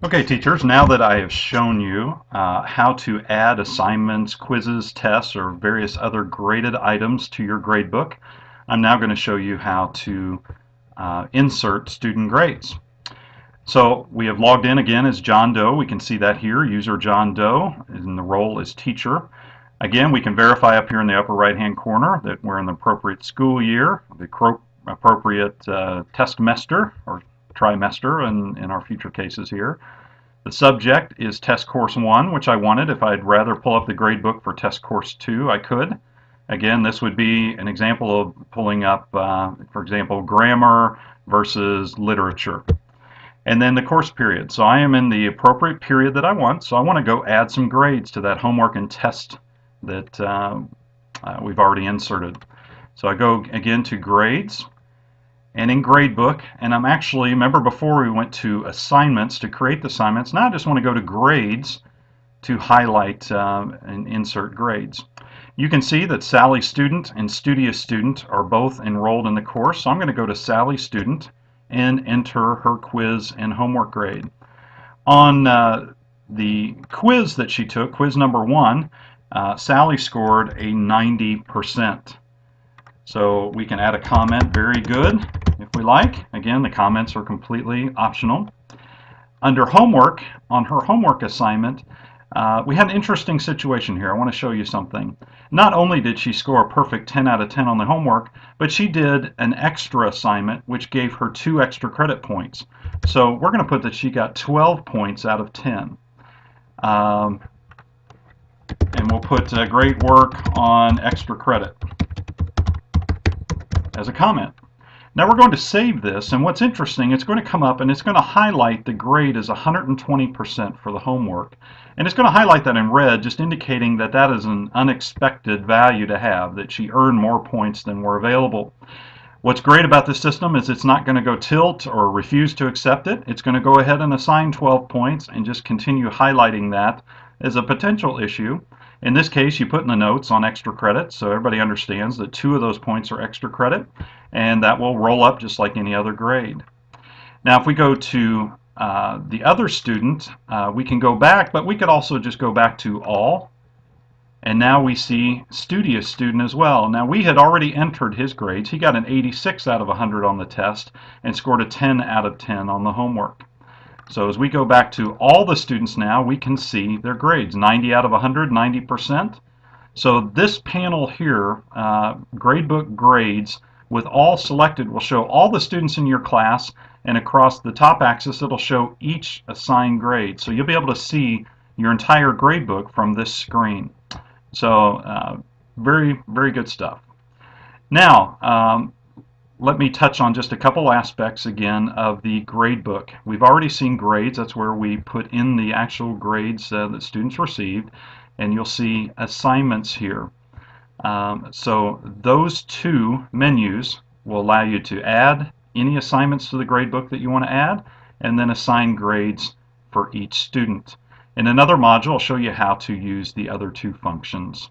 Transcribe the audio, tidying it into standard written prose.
Okay, teachers, now that I have shown you how to add assignments, quizzes, tests, or various other graded items to your gradebook, I'm now going to show you how to insert student grades. So we have logged in again as John Doe. We can see that here, user John Doe, and the role is teacher. Again, we can verify up here in the upper right-hand corner that we're in the appropriate school year, the appropriate testmester or trimester in our future cases here. The subject is Test Course 1, which I wanted. If I'd rather pull up the gradebook for Test Course 2, I could. Again, this would be an example of pulling up, for example, grammar versus literature. And then the course period. So I am in the appropriate period that I want, so I want to go add some grades to that homework and test that we've already inserted. So I go again to Grades, and in Gradebook, and I'm actually, remember before we went to Assignments to create the assignments, now I just want to go to Grades to highlight and insert grades. You can see that Sally Student and Studious Student are both enrolled in the course, so I'm going to go to Sally Student and enter her quiz and homework grade. On the quiz that she took, quiz number 1, Sally scored a 90%. So we can add a comment, very good, if we like. Again, the comments are completely optional. Under homework, on her homework assignment, we had an interesting situation here. I want to show you something. Not only did she score a perfect 10 out of 10 on the homework, but she did an extra assignment which gave her 2 extra credit points. So we're going to put that she got 12 points out of 10. And we'll put great work on extra credit as a comment. Now we're going to save this, and what's interesting, it's going to come up and it's going to highlight the grade as 120% for the homework. And it's going to highlight that in red, just indicating that that is an unexpected value to have, that she earned more points than were available. What's great about this system is it's not going to go tilt or refuse to accept it. It's going to go ahead and assign 12 points and just continue highlighting that as a potential issue. In this case, you put in the notes on extra credit, so everybody understands that 2 of those points are extra credit, and that will roll up just like any other grade. Now, if we go to the other student, we can go back, but we could also just go back to all, and now we see Studious Student as well. Now, we had already entered his grades. He got an 86 out of 100 on the test and scored a 10 out of 10 on the homework. So as we go back to all the students now, we can see their grades, 90 out of 100, 90%. So this panel here, Gradebook Grades, with all selected, will show all the students in your class, and across the top axis it'll show each assigned grade. So you'll be able to see your entire gradebook from this screen. So very, very good stuff. Now, let me touch on just a couple aspects again of the gradebook. We've already seen grades. That's where we put in the actual grades that students received, and you'll see assignments here. So those 2 menus will allow you to add any assignments to the gradebook that you want to add, and then assign grades for each student. In another module, I'll show you how to use the other 2 functions.